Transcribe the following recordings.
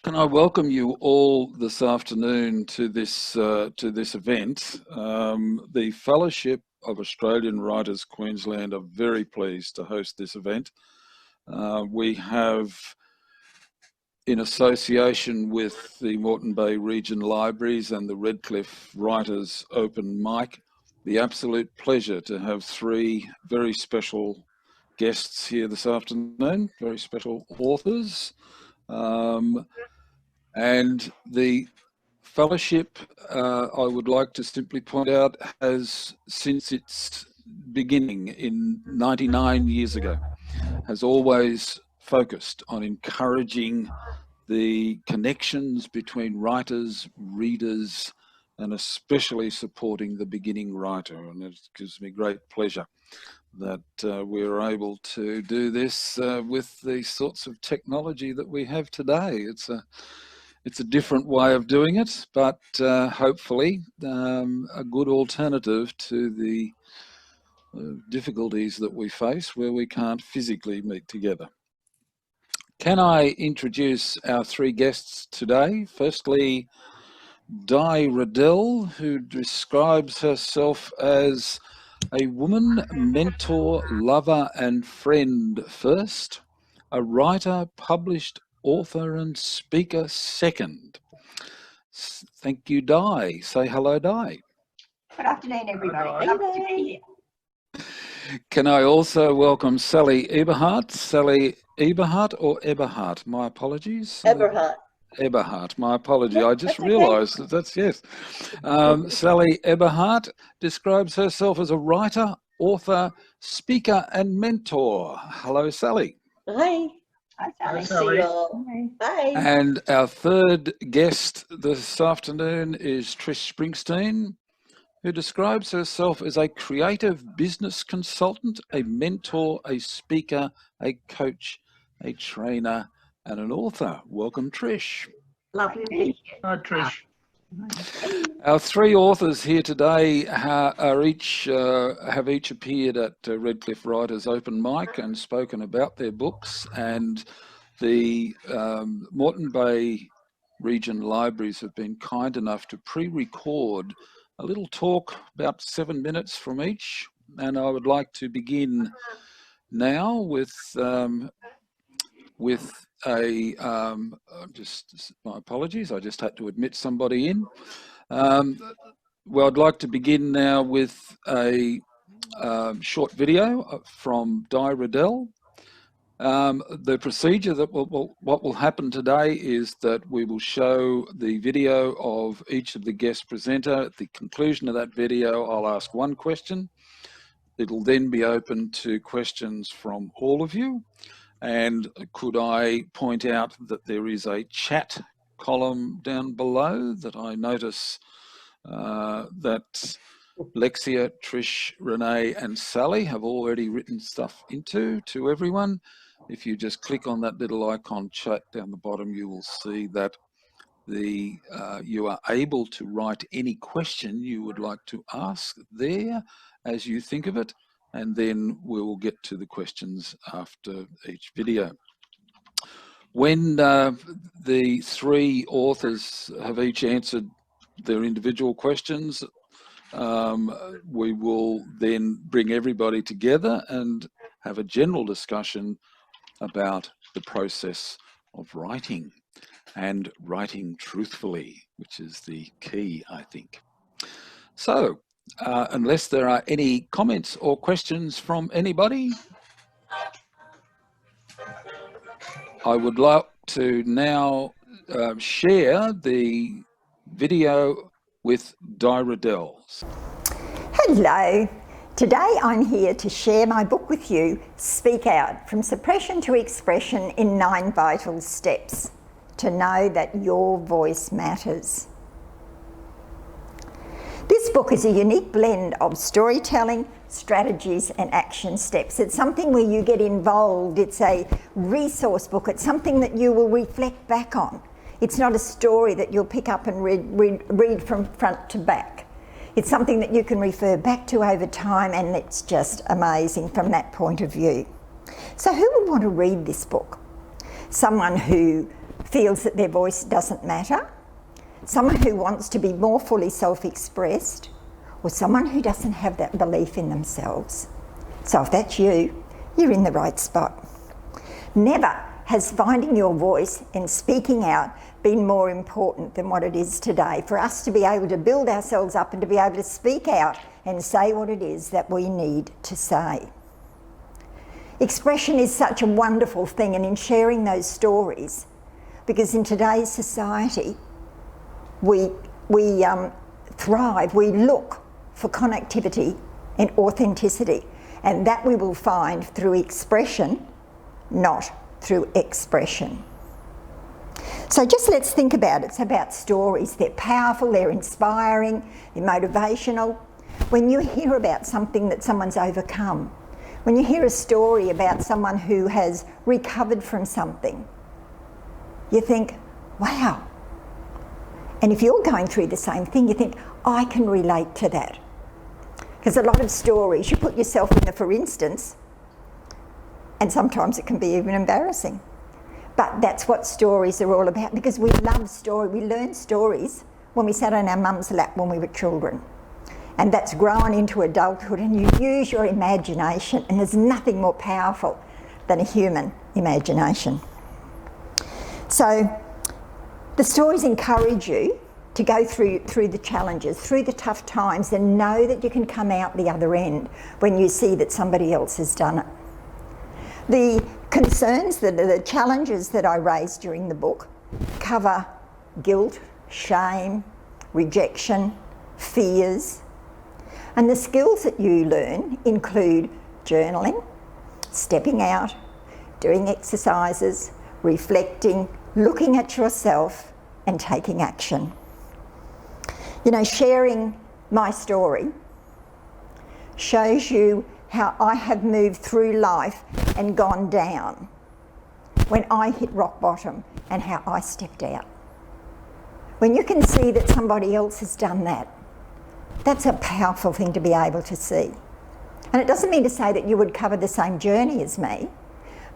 Can I welcome you all this afternoon to this event? The Fellowship of Australian Writers Queensland are very pleased to host this event. We have, in association with the Moreton Bay Region Libraries and the Redcliffe Writers Open Mic, the absolute pleasure to have three very special guests here this afternoon, very special authors. And the fellowship, I would like to simply point out, has, since its beginning in 99 years ago, has always focused on encouraging the connections between writers, readers, and especially supporting the beginning writer. And it gives me great pleasure that we're able to do this with the sorts of technology that we have today. It's a different way of doing it, but hopefully a good alternative to the difficulties that we face where we can't physically meet together. Can I introduce our three guests today? Firstly, Di Riddell, who describes herself as a woman, mentor, lover and friend first, a writer, published author and speaker second. Thank you, Di. Say hello, Di. Good afternoon, everybody. Lovely to be here. Can I also welcome Sally Eberhardt? Sally Eberhardt or Eberhardt? My apologies. Eberhardt. Eberhardt, my apology. Yep, I just realised that's yes. Sally Eberhardt describes herself as a writer, author, speaker and mentor. Hello, Sally. Hi. Hi, Sally. See you all. Bye. And our third guest this afternoon is Trish Springsteen, who describes herself as a creative business consultant, a mentor, a speaker, a coach, a trainer, and an author. Welcome, Trish. Lovely to be here. Hi, Trish. Our three authors here today have each appeared at Redcliffe Writers Open Mic and spoken about their books, and the Moreton Bay Region Libraries have been kind enough to pre-record a little talk, about 7 minutes from each, and I would like to begin now with just my apologies, I just had to admit somebody in. Well, I'd like to begin now with a short video from Di Riddell. The procedure that what will happen today is that we will show the video of each of the guest presenter. At the conclusion of that video, I'll ask one question. It'll then be open to questions from all of you. And could I point out that there is a chat column down below that I notice that Lexia, Trish, Renee and Sally have already written stuff into to everyone. If you just click on that little icon chat down the bottom, you will see that you are able to write any question you would like to ask there as you think of it, and then we will get to the questions after each video. When the three authors have each answered their individual questions, we will then bring everybody together and have a general discussion about the process of writing and writing truthfully, which is the key, I think. So, unless there are any comments or questions from anybody, I would like to now share the video with Di Riddell. Hello. Today I'm here to share my book with you, Speak Out, From Suppression to Expression in 9 Vital Steps, to know that your voice matters. This book is a unique blend of storytelling, strategies and action steps. It's something where you get involved. It's a resource book. It's something that you will reflect back on. It's not a story that you'll pick up and read from front to back. It's something that you can refer back to over time, and it's just amazing from that point of view. So who would want to read this book? someone who feels that their voice doesn't matter, someone who wants to be more fully self-expressed, or someone who doesn't have that belief in themselves. So if that's you, you're in the right spot. Never has finding your voice and speaking out been more important than what it is today, for us to be able to build ourselves up and to be able to speak out and say what it is that we need to say. Expression is such a wonderful thing, and in sharing those stories, because in today's society we thrive, we look for connectivity and authenticity, and that we will find through expression, not through expression. So just let's think about it. It's about stories. They're powerful, they're inspiring, they're motivational. When you hear about something that someone's overcome, when you hear a story about someone who has recovered from something, you think, wow. And if you're going through the same thing, you think, I can relate to that. Because a lot of stories, you put yourself in the for instance, and sometimes it can be even embarrassing. But that's what stories are all about, because we love story. We learn stories when we sat on our mum's lap when we were children. And that's grown into adulthood, and you use your imagination, and there's nothing more powerful than a human imagination. So the stories encourage you to go through the challenges, through the tough times, and know that you can come out the other end when you see that somebody else has done it. The concerns, the challenges that I raised during the book cover guilt, shame, rejection, fears. And the skills that you learn include journaling, stepping out, doing exercises, reflecting, looking at yourself and taking action. You know, sharing my story shows you how I have moved through life and gone down when I hit rock bottom, and how I stepped out. When you can see that somebody else has done that, that's a powerful thing to be able to see. And it doesn't mean to say that you would cover the same journey as me,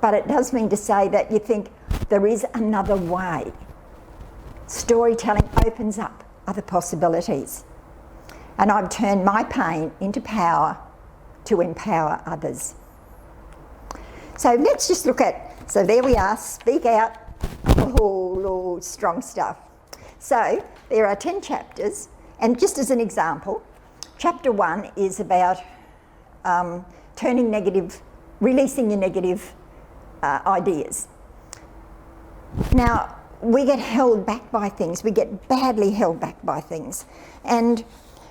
but it does mean to say that you think there is another way. Storytelling opens up other possibilities. And I've turned my pain into power to empower others. So let's just look at, so there we are, speak out, oh, strong stuff. So there are 10 chapters, and just as an example, chapter 1 is about releasing your negative ideas. Now, we get held back by things, we get badly held back by things, and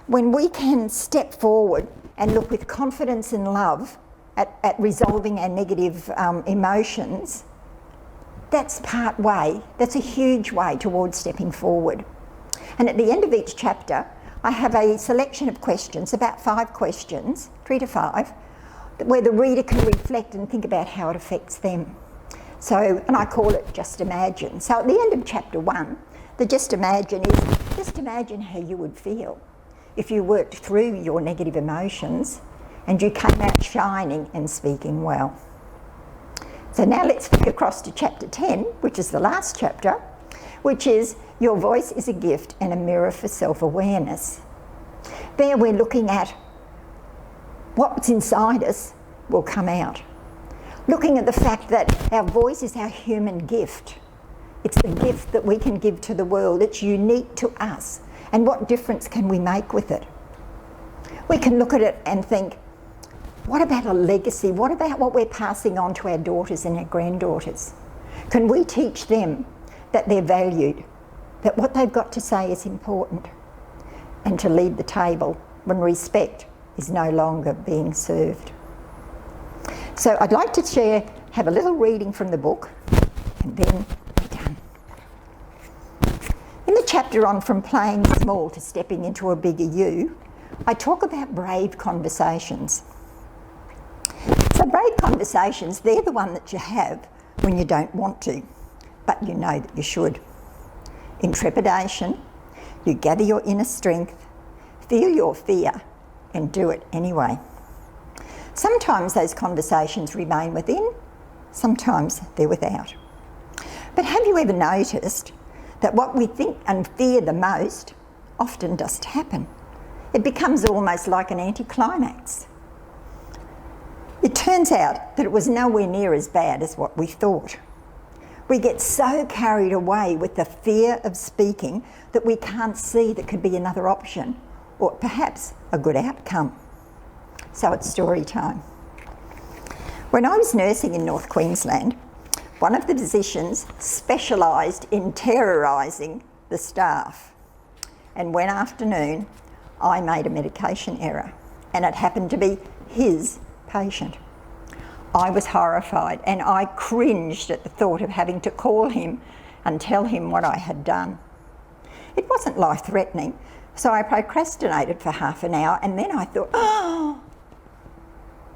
when we can step forward and look with confidence and love at resolving our negative emotions, that's part way, that's a huge way towards stepping forward. And at the end of each chapter, I have a selection of questions, about 5 questions, 3 to 5, where the reader can reflect and think about how it affects them. So, and I call it Just Imagine. So at the end of chapter 1, the Just Imagine is, just imagine how you would feel if you worked through your negative emotions and you came out shining and speaking well. So now let's flick across to chapter 10, which is the last chapter, which is Your Voice is a Gift and a Mirror for Self-Awareness. There we're looking at what's inside us will come out. Looking at the fact that our voice is our human gift. It's the gift that we can give to the world. It's unique to us. And what difference can we make with it? We can look at it and think, what about a legacy? What about what we're passing on to our daughters and our granddaughters? Can we teach them that they're valued, that what they've got to say is important, and to lead the table when respect is no longer being served? So I'd like to have a little reading from the book, and then we're done. In the chapter on From Playing Small to Stepping into a Bigger You, I talk about brave conversations. So brave conversations, they're the one that you have when you don't want to, but you know that you should. In trepidation, you gather your inner strength, feel your fear, and do it anyway. Sometimes those conversations remain within, sometimes they're without. But have you ever noticed that what we think and fear the most often doesn't happen? It becomes almost like an anticlimax. It turns out that it was nowhere near as bad as what we thought. We get so carried away with the fear of speaking that we can't see there could be another option or perhaps a good outcome. So it's story time. When I was nursing in North Queensland, one of the physicians specialised in terrorising the staff. And one afternoon, I made a medication error, and it happened to be his patient. I was horrified, and I cringed at the thought of having to call him and tell him what I had done. It wasn't life-threatening, so I procrastinated for half an hour, and then I thought, oh,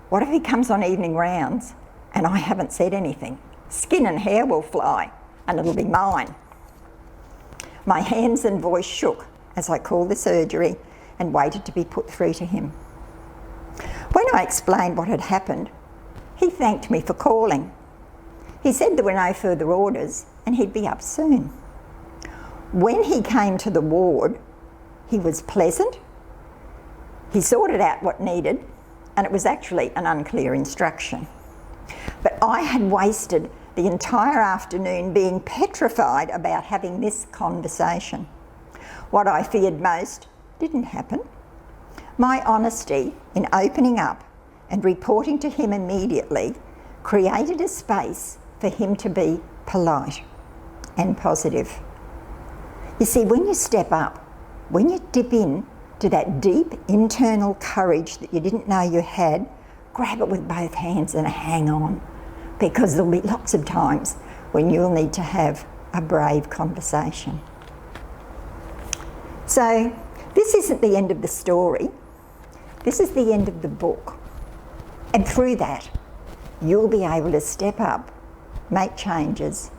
what if he comes on evening rounds and I haven't said anything? Skin and hair will fly, and it'll be mine. My hands and voice shook as I called the surgery and waited to be put through to him. When I explained what had happened, he thanked me for calling. He said there were no further orders and he'd be up soon. When he came to the ward, he was pleasant. He sorted out what needed, and it was actually an unclear instruction. But I had wasted the entire afternoon being petrified about having this conversation. What I feared most didn't happen. My honesty in opening up and reporting to him immediately created a space for him to be polite and positive. You see, when you step up, when you dip in to that deep internal courage that you didn't know you had, grab it with both hands and hang on, because there'll be lots of times when you'll need to have a brave conversation. So this isn't the end of the story. This is the end of the book. And through that, you'll be able to step up, make changes,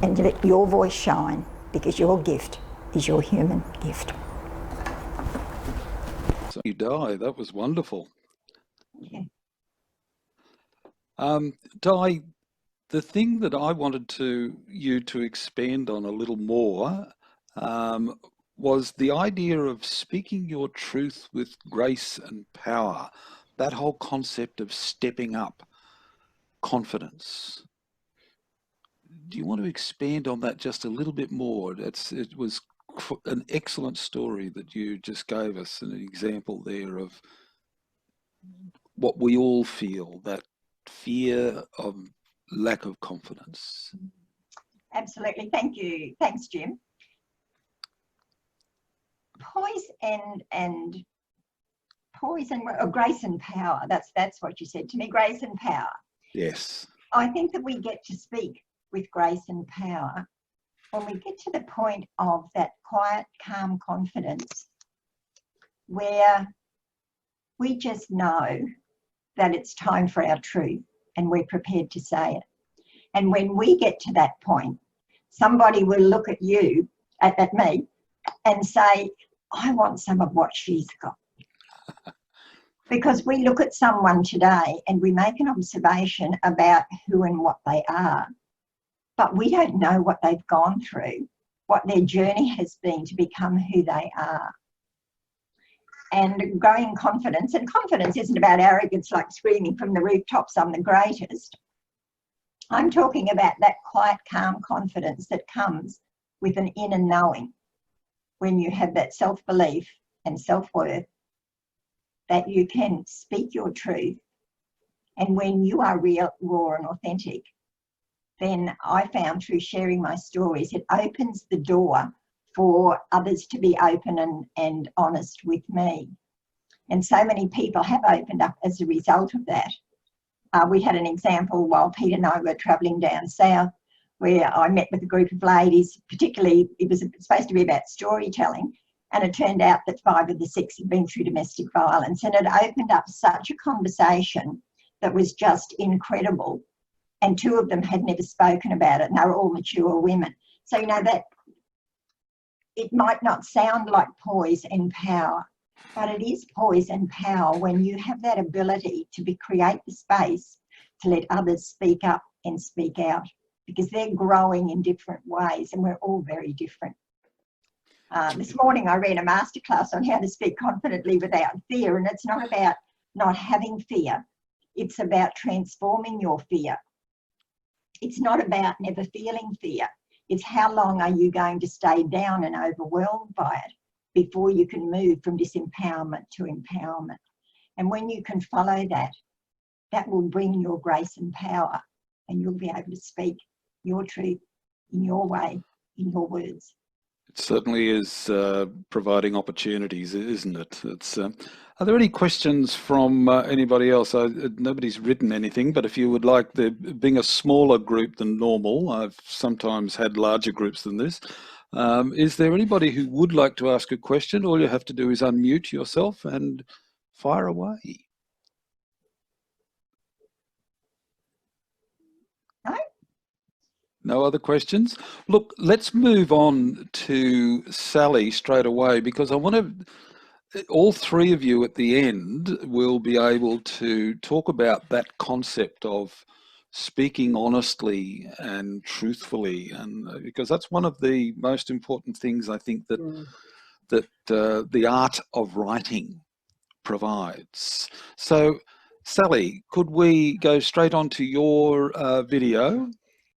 and let your voice shine, because your gift is your human gift. So you die. That was wonderful. Yeah. Di, the thing that I wanted you to expand on a little more was the idea of speaking your truth with grace and power. That whole concept of stepping up, confidence. Do you want to expand on that just a little bit more? It was an excellent story that you just gave us, an example there of what we all feel, that fear of lack of confidence. Absolutely. Thank you. Thanks, Jim. Poise and grace and power. That's what you said to me, grace and power. Yes. I think that we get to speak with grace and power when we get to the point of that quiet, calm confidence where we just know that it's time for our truth and we're prepared to say it. And when we get to that point, somebody will look at you, at me, and say, I want some of what she's got. Because we look at someone today and we make an observation about who and what they are, but we don't know what they've gone through, what their journey has been to become who they are. And growing confidence, and confidence isn't about arrogance like screaming from the rooftops, I'm the greatest. I'm talking about that quiet, calm confidence that comes with an inner knowing when you have that self-belief and self-worth that you can speak your truth. And when you are real, raw and authentic, then I found through sharing my stories, it opens the door for others to be open and honest with me. And so many people have opened up as a result of that. We had an example while Pete and I were travelling down south where I met with a group of ladies, particularly it was supposed to be about storytelling, and it turned out that 5 of the 6 had been through domestic violence, and it opened up such a conversation that was just incredible. And 2 of them had never spoken about it, and they were all mature women. So, you know, that it might not sound like poise and power, but it is poise and power when you have that ability to create the space to let others speak up and speak out. because they're growing in different ways and we're all very different. This morning I read a masterclass on how to speak confidently without fear, and it's not about not having fear. It's about transforming your fear. It's not about never feeling fear. It's how long are you going to stay down and overwhelmed by it before you can move from disempowerment to empowerment. And when you can follow that, that will bring your grace and power, and you'll be able to speak your truth in your way, in your words. It certainly is providing opportunities, isn't it? It's, are there any questions from anybody else? Nobody's written anything, but if you would like, being a smaller group than normal, I've sometimes had larger groups than this. Is there anybody who would like to ask a question? All you have to do is unmute yourself and fire away. No? No other questions? Look, let's move on to Sally straight away, because I want to, all three of you at the end will be able to talk about that concept of speaking honestly and truthfully, and because that's one of the most important things I think that the art of writing provides. So Sally, could we go straight on to your video